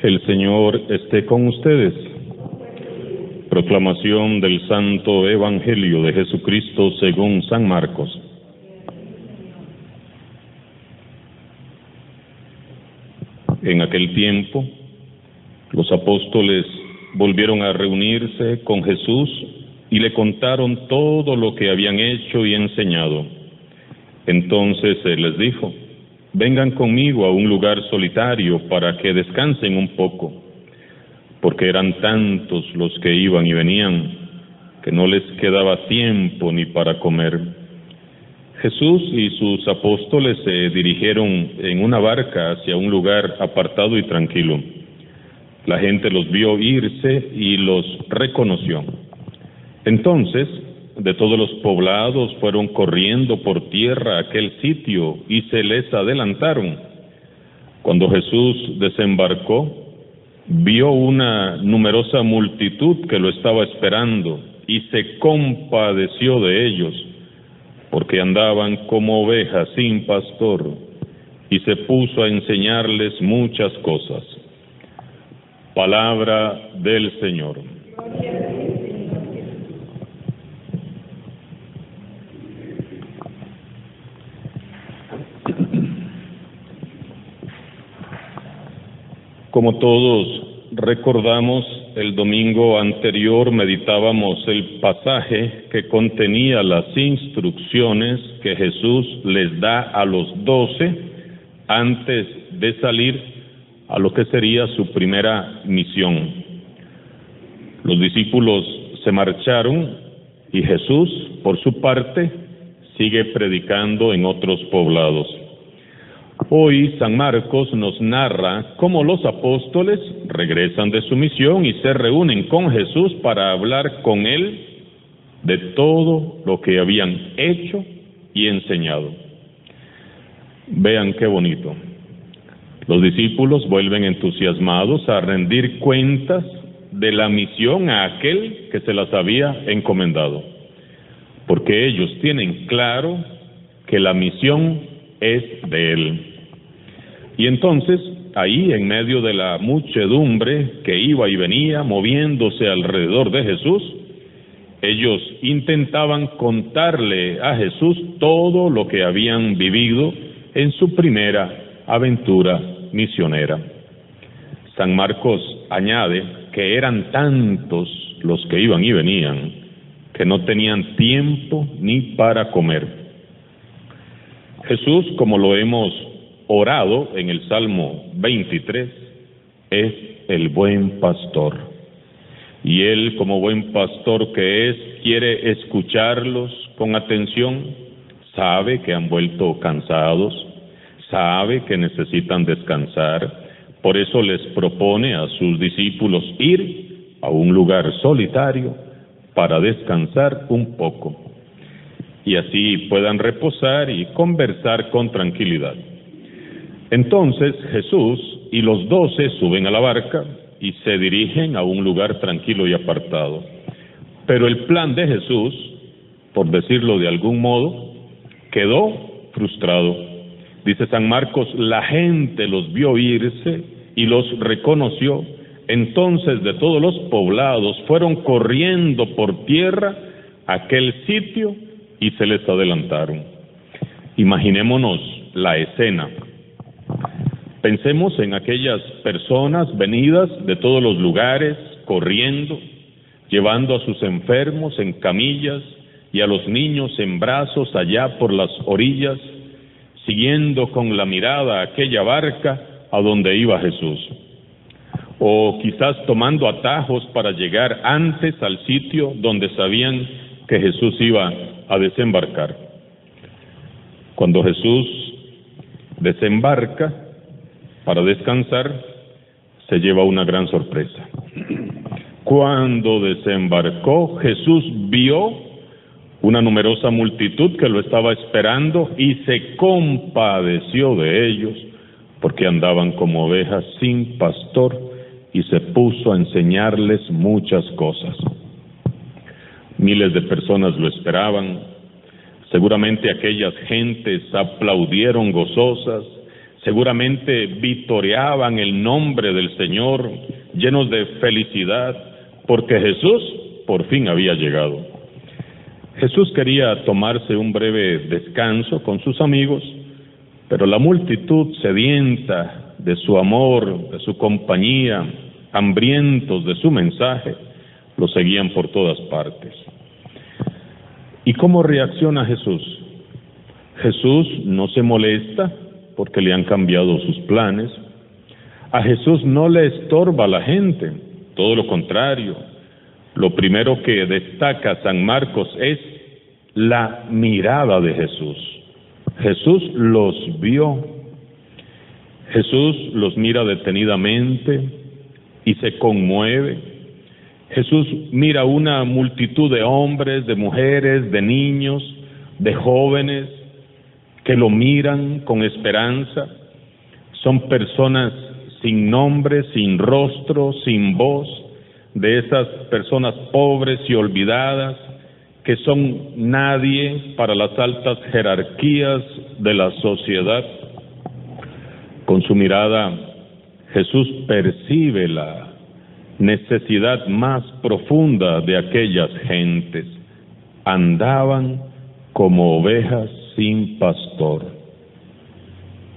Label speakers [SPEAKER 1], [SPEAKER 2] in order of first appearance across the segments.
[SPEAKER 1] El Señor esté con ustedes. Proclamación del Santo Evangelio de Jesucristo según San Marcos. En aquel tiempo, los apóstoles volvieron a reunirse con Jesús y le contaron todo lo que habían hecho y enseñado. Entonces Él les dijo: vengan conmigo a un lugar solitario para que descansen un poco, porque eran tantos los que iban y venían, que no les quedaba tiempo ni para comer. Jesús y sus apóstoles se dirigieron en una barca hacia un lugar apartado y tranquilo. La gente los vio irse y los reconoció. Entonces, de todos los poblados fueron corriendo por tierra a aquel sitio y se les adelantaron. Cuando Jesús desembarcó, vio una numerosa multitud que lo estaba esperando y se compadeció de ellos, porque andaban como ovejas sin pastor, y se puso a enseñarles muchas cosas. Palabra del Señor. Como todos recordamos, el domingo anterior meditábamos el pasaje que contenía las instrucciones que Jesús les da a los 12 antes de salir a lo que sería su primera misión. Los discípulos se marcharon y Jesús, por su parte, sigue predicando en otros poblados. Hoy San Marcos nos narra cómo los apóstoles regresan de su misión y se reúnen con Jesús para hablar con Él de todo lo que habían hecho y enseñado. Vean qué bonito. Los discípulos vuelven entusiasmados a rendir cuentas de la misión a aquel que se las había encomendado, porque ellos tienen claro que la misión es de Él. Y entonces, ahí en medio de la muchedumbre que iba y venía moviéndose alrededor de Jesús, ellos intentaban contarle a Jesús todo lo que habían vivido en su primera aventura misionera. San Marcos añade que eran tantos los que iban y venían que no tenían tiempo ni para comer. Jesús, como lo hemos orado en el Salmo 23, es el buen pastor. Y Él, como buen pastor que es, quiere escucharlos con atención. Sabe que han vuelto cansados, sabe que necesitan descansar. Por eso les propone a sus discípulos ir a un lugar solitario para descansar un poco, y así puedan reposar y conversar con tranquilidad. Entonces Jesús y los 12 suben a la barca y se dirigen a un lugar tranquilo y apartado. Pero el plan de Jesús, por decirlo de algún modo, quedó frustrado. Dice San Marcos: la gente los vio irse y los reconoció. Entonces de todos los poblados fueron corriendo por tierra a aquel sitio y se les adelantaron. Imaginémonos la escena. Pensemos en aquellas personas venidas de todos los lugares, corriendo, llevando a sus enfermos en camillas y a los niños en brazos allá por las orillas, siguiendo con la mirada aquella barca a donde iba Jesús. O quizás tomando atajos para llegar antes al sitio donde sabían que Jesús iba a desembarcar. Cuando Jesús desembarca para descansar, se lleva una gran sorpresa. Cuando desembarcó, Jesús vio una numerosa multitud que lo estaba esperando y se compadeció de ellos, porque andaban como ovejas sin pastor, y se puso a enseñarles muchas cosas. Miles de personas lo esperaban. Seguramente aquellas gentes aplaudieron gozosas, Seguramente vitoreaban el nombre del Señor, llenos de felicidad, porque Jesús por fin había llegado. Jesús quería tomarse un breve descanso con sus amigos, pero la multitud sedienta de su amor, de su compañía, hambrientos de su mensaje, lo seguían por todas partes. ¿Y cómo reacciona Jesús? Jesús no se molesta porque le han cambiado sus planes. A Jesús no le estorba la gente, todo lo contrario. Lo primero que destaca San Marcos es la mirada de Jesús. Jesús los vio. Jesús los mira detenidamente y se conmueve. Jesús mira una multitud de hombres, de mujeres, de niños, de jóvenes que lo miran con esperanza. Son personas sin nombre, sin rostro, sin voz, de esas personas pobres y olvidadas que son nadie para las altas jerarquías de la sociedad. Con su mirada, Jesús percibe la necesidad más profunda de aquellas gentes. Andaban como ovejas sin pastor.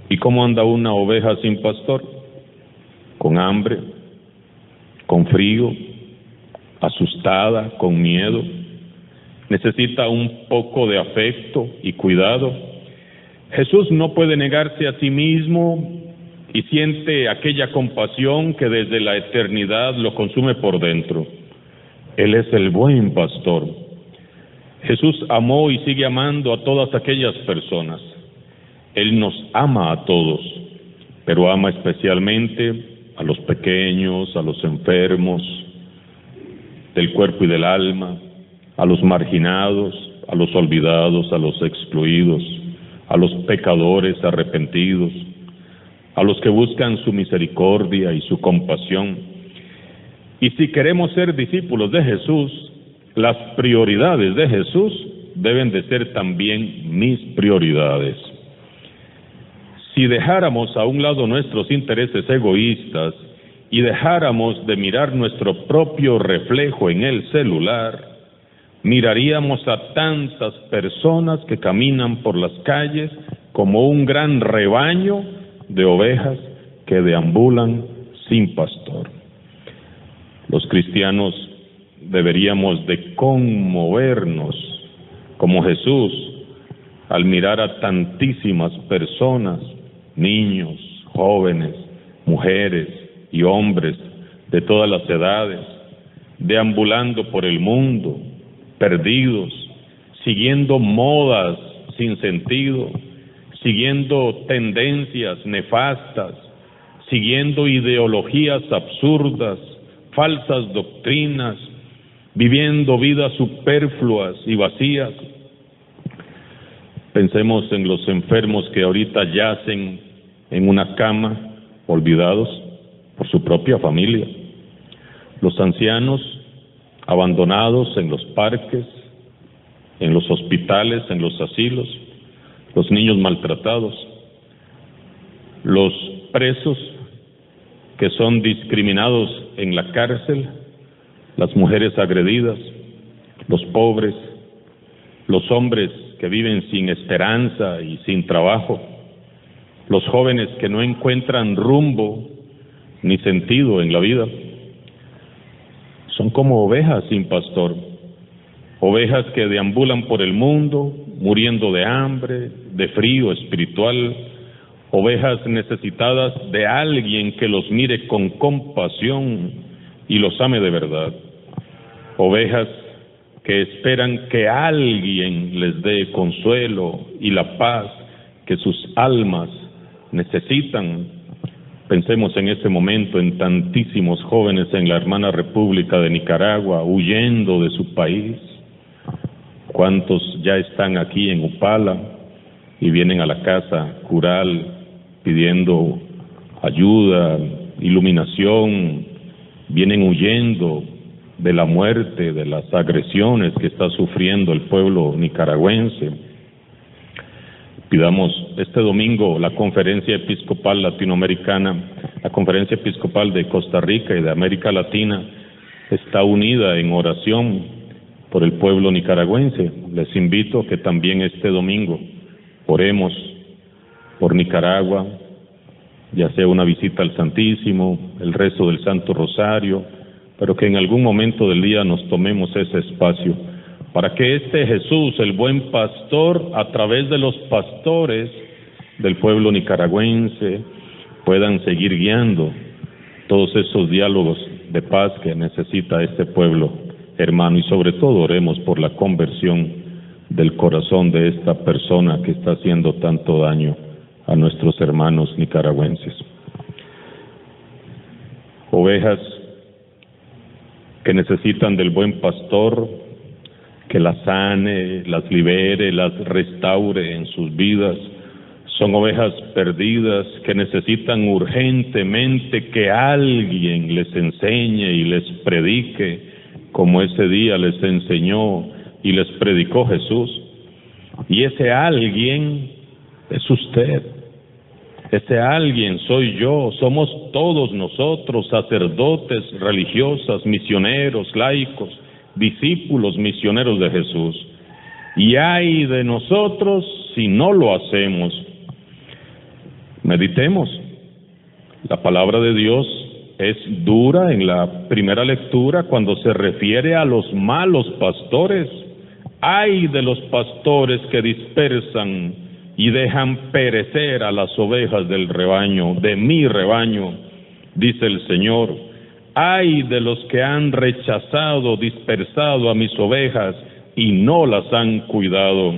[SPEAKER 1] ¿Y cómo anda una oveja sin pastor? Con hambre, con frío, asustada, con miedo. Necesita un poco de afecto y cuidado. Jesús no puede negarse a sí mismo y siente aquella compasión que desde la eternidad lo consume por dentro. Él es el buen pastor. Jesús amó y sigue amando a todas aquellas personas. Él nos ama a todos, pero ama especialmente a los pequeños, a los enfermos del cuerpo y del alma, a los marginados, a los olvidados, a los excluidos, a los pecadores arrepentidos, a los que buscan su misericordia y su compasión. Y si queremos ser discípulos de Jesús, las prioridades de Jesús deben de ser también mis prioridades. Si dejáramos a un lado nuestros intereses egoístas y dejáramos de mirar nuestro propio reflejo en el celular, miraríamos a tantas personas que caminan por las calles como un gran rebaño de ovejas que deambulan sin pastor. Los cristianos deberíamos de conmovernos como Jesús al mirar a tantísimas personas, niños, jóvenes, mujeres y hombres de todas las edades, deambulando por el mundo, perdidos, siguiendo modas sin sentido, siguiendo tendencias nefastas, siguiendo ideologías absurdas, falsas doctrinas, viviendo vidas superfluas y vacías. Pensemos en los enfermos que ahorita yacen en una cama, olvidados por su propia familia, los ancianos abandonados en los parques, en los hospitales, en los asilos, los niños maltratados, los presos que son discriminados en la cárcel, las mujeres agredidas, los pobres, los hombres que viven sin esperanza y sin trabajo, los jóvenes que no encuentran rumbo ni sentido en la vida. Son como ovejas sin pastor, ovejas que deambulan por el mundo, muriendo de hambre, de frío espiritual, ovejas necesitadas de alguien que los mire con compasión y los ame de verdad, ovejas que esperan que alguien les dé consuelo y la paz que sus almas necesitan. Pensemos en este momento en tantísimos jóvenes en la hermana República de Nicaragua huyendo de su país. ¿Cuántos ya están aquí en Upala y vienen a la casa cural pidiendo ayuda, iluminación? Vienen huyendo de la muerte, de las agresiones que está sufriendo el pueblo nicaragüense. Pidamos este domingo la Conferencia Episcopal Latinoamericana, la Conferencia Episcopal de Costa Rica y de América Latina, está unida en oración por el pueblo nicaragüense. Les invito a que también este domingo oremos por Nicaragua, ya sea una visita al Santísimo, el rezo del Santo Rosario, pero que en algún momento del día nos tomemos ese espacio para que este Jesús, el buen pastor, a través de los pastores del pueblo nicaragüense, puedan seguir guiando todos esos diálogos de paz que necesita este pueblo hermano, y sobre todo oremos por la conversión del corazón de esta persona que está haciendo tanto daño a nuestros hermanos nicaragüenses. Ovejas que necesitan del buen pastor, que las sane, las libere, las restaure en sus vidas. Son ovejas perdidas que necesitan urgentemente que alguien les enseñe y les predique, como ese día les enseñó y les predicó Jesús. Y ese alguien es usted. Ese alguien soy yo, somos todos nosotros, sacerdotes, religiosas, misioneros, laicos, discípulos misioneros de Jesús. Y ay de nosotros si no lo hacemos. Meditemos. La palabra de Dios es dura en la primera lectura cuando se refiere a los malos pastores. Ay de los pastores que dispersan y dejan perecer a las ovejas del rebaño, de mi rebaño, dice el Señor. Ay de los que han rechazado, dispersado a mis ovejas y no las han cuidado.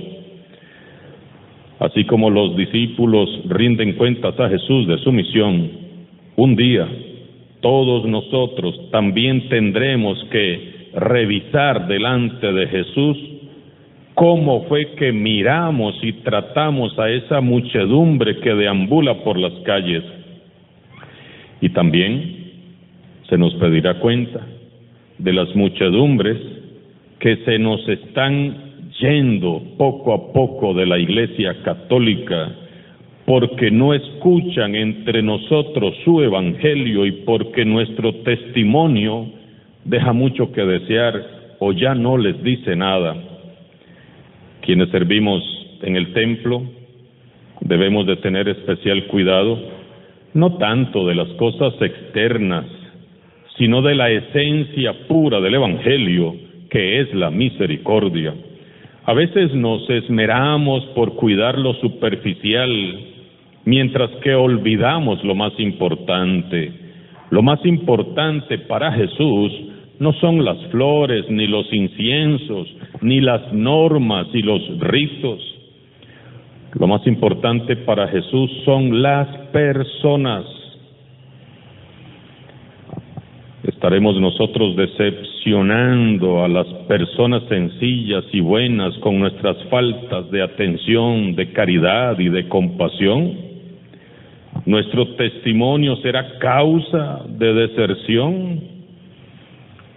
[SPEAKER 1] Así como los discípulos rinden cuentas a Jesús de su misión, un día todos nosotros también tendremos que revisar delante de Jesús cómo fue que miramos y tratamos a esa muchedumbre que deambula por las calles. Y también se nos pedirá cuenta de las muchedumbres que se nos están yendo poco a poco de la Iglesia Católica, porque no escuchan entre nosotros su evangelio y porque nuestro testimonio deja mucho que desear o ya no les dice nada. Quienes servimos en el templo debemos de tener especial cuidado, no tanto de las cosas externas, sino de la esencia pura del evangelio, que es la misericordia. A veces nos esmeramos por cuidar lo superficial, mientras que olvidamos lo más importante. Lo más importante para Jesús no son las flores, ni los inciensos, ni las normas y los ritos. Lo más importante para Jesús son las personas. ¿Estaremos nosotros decepcionando a las personas sencillas y buenas con nuestras faltas de atención, de caridad y de compasión? ¿Nuestro testimonio será causa de deserción?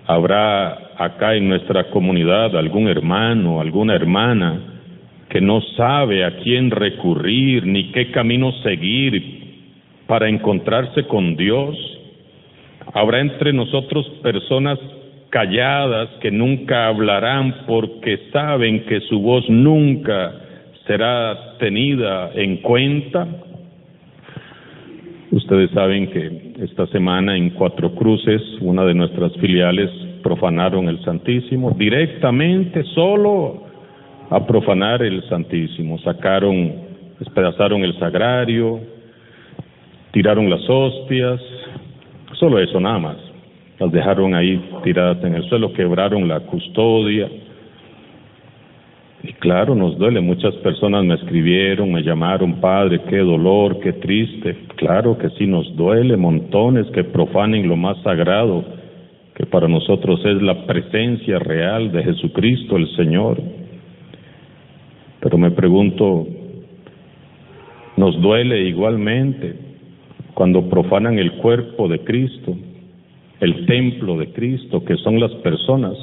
[SPEAKER 1] ¿Habrá acá en nuestra comunidad algún hermano, alguna hermana que no sabe a quién recurrir ni qué camino seguir para encontrarse con Dios? ¿Habrá entre nosotros personas calladas que nunca hablarán porque saben que su voz nunca será tenida en cuenta? Ustedes saben que esta semana en Cuatro Cruces, una de nuestras filiales, profanaron el Santísimo, directamente solo a profanar el Santísimo. Despedazaron el sagrario, tiraron las hostias, solo eso, nada más. Las dejaron ahí tiradas en el suelo, quebraron la custodia. Y claro, nos duele. Muchas personas me escribieron, me llamaron: padre, qué dolor, qué triste. Claro que sí nos duele, montones que profanen lo más sagrado, que para nosotros es la presencia real de Jesucristo el Señor. Pero me pregunto, ¿nos duele igualmente cuando profanan el cuerpo de Cristo, el templo de Cristo, que son las personas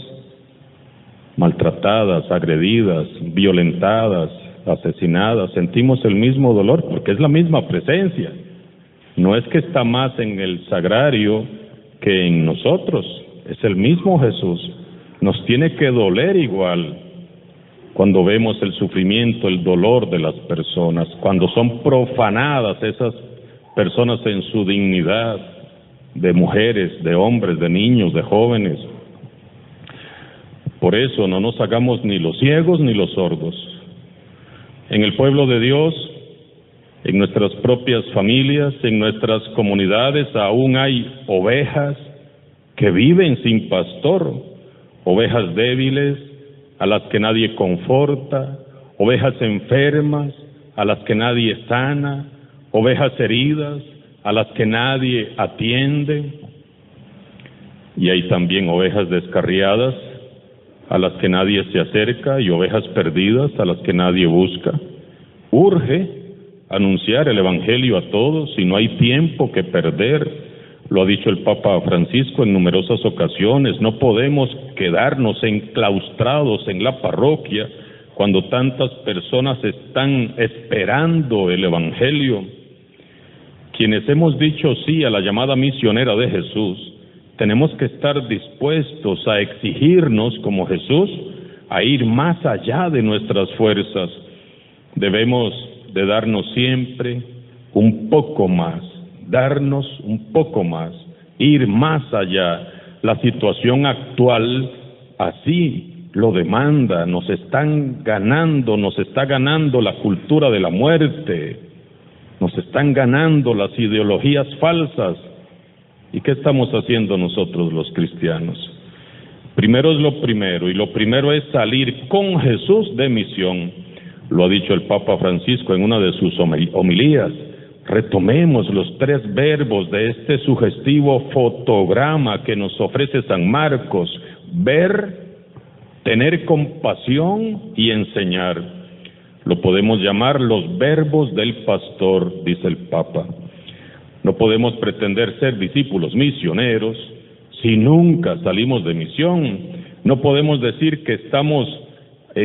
[SPEAKER 1] maltratadas, agredidas, violentadas, asesinadas, sentimos el mismo dolor porque es la misma presencia. No es que está más en el sagrario que en nosotros, es el mismo Jesús. Nos tiene que doler igual cuando vemos el sufrimiento, el dolor de las personas, cuando son profanadas esas personas en su dignidad, de mujeres, de hombres, de niños, de jóvenes. Por eso no nos hagamos ni los ciegos ni los sordos. En el pueblo de Dios, en nuestras propias familias, en nuestras comunidades, aún hay ovejas que viven sin pastor, ovejas débiles a las que nadie conforta, ovejas enfermas a las que nadie sana, ovejas heridas a las que nadie atiende, y hay también ovejas descarriadas a las que nadie se acerca y ovejas perdidas a las que nadie busca. Urge anunciar el Evangelio a todos y no hay tiempo que perder. Lo ha dicho el Papa Francisco en numerosas ocasiones. No podemos quedarnos enclaustrados en la parroquia cuando tantas personas están esperando el Evangelio. Quienes hemos dicho sí a la llamada misionera de Jesús, tenemos que estar dispuestos a exigirnos, como Jesús, a ir más allá de nuestras fuerzas. Debemos de darnos siempre un poco más, darnos un poco más, ir más allá. La situación actual así lo demanda, nos está ganando la cultura de la muerte, nos están ganando las ideologías falsas. ¿Y qué estamos haciendo nosotros los cristianos? Primero es lo primero, y lo primero es salir con Jesús de misión. Lo ha dicho el Papa Francisco en una de sus homilías. Retomemos los 3 verbos de este sugestivo fotograma que nos ofrece San Marcos: ver, tener compasión y enseñar. Lo podemos llamar los verbos del pastor, dice el Papa. No podemos pretender ser discípulos misioneros si nunca salimos de misión. No podemos decir que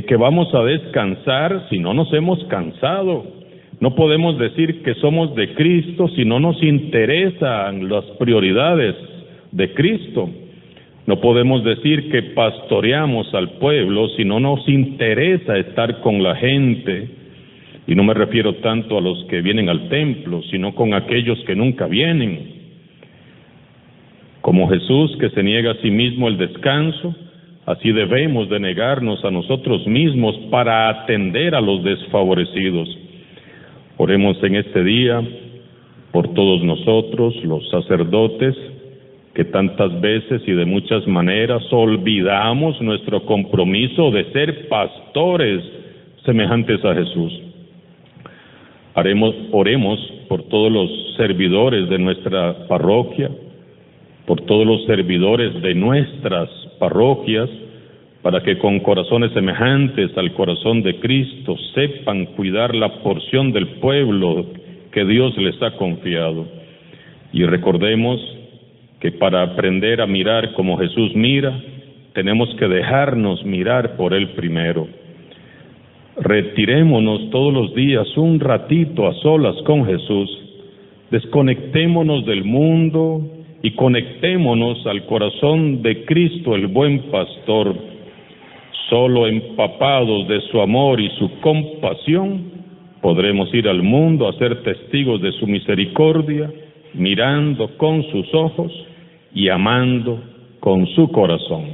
[SPEAKER 1] que vamos a descansar si no nos hemos cansado. No podemos decir que somos de Cristo si no nos interesan las prioridades de Cristo. No podemos decir que pastoreamos al pueblo si no nos interesa estar con la gente. Y no me refiero tanto a los que vienen al templo, sino con aquellos que nunca vienen. Como Jesús, que se niega a sí mismo el descanso, así debemos de negarnos a nosotros mismos para atender a los desfavorecidos. Oremos en este día por todos nosotros, los sacerdotes, que tantas veces y de muchas maneras olvidamos nuestro compromiso de ser pastores semejantes a Jesús. Oremos por todos los servidores de nuestra parroquia, por todos los servidores de nuestras parroquias, para que con corazones semejantes al corazón de Cristo sepan cuidar la porción del pueblo que Dios les ha confiado. Y recordemos que para aprender a mirar como Jesús mira, tenemos que dejarnos mirar por Él primero. Retirémonos todos los días un ratito a solas con Jesús, desconectémonos del mundo y conectémonos al corazón de Cristo, el buen pastor. Solo empapados de su amor y su compasión podremos ir al mundo a ser testigos de su misericordia, mirando con sus ojos y amando con su corazón.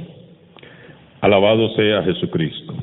[SPEAKER 1] Alabado sea Jesucristo.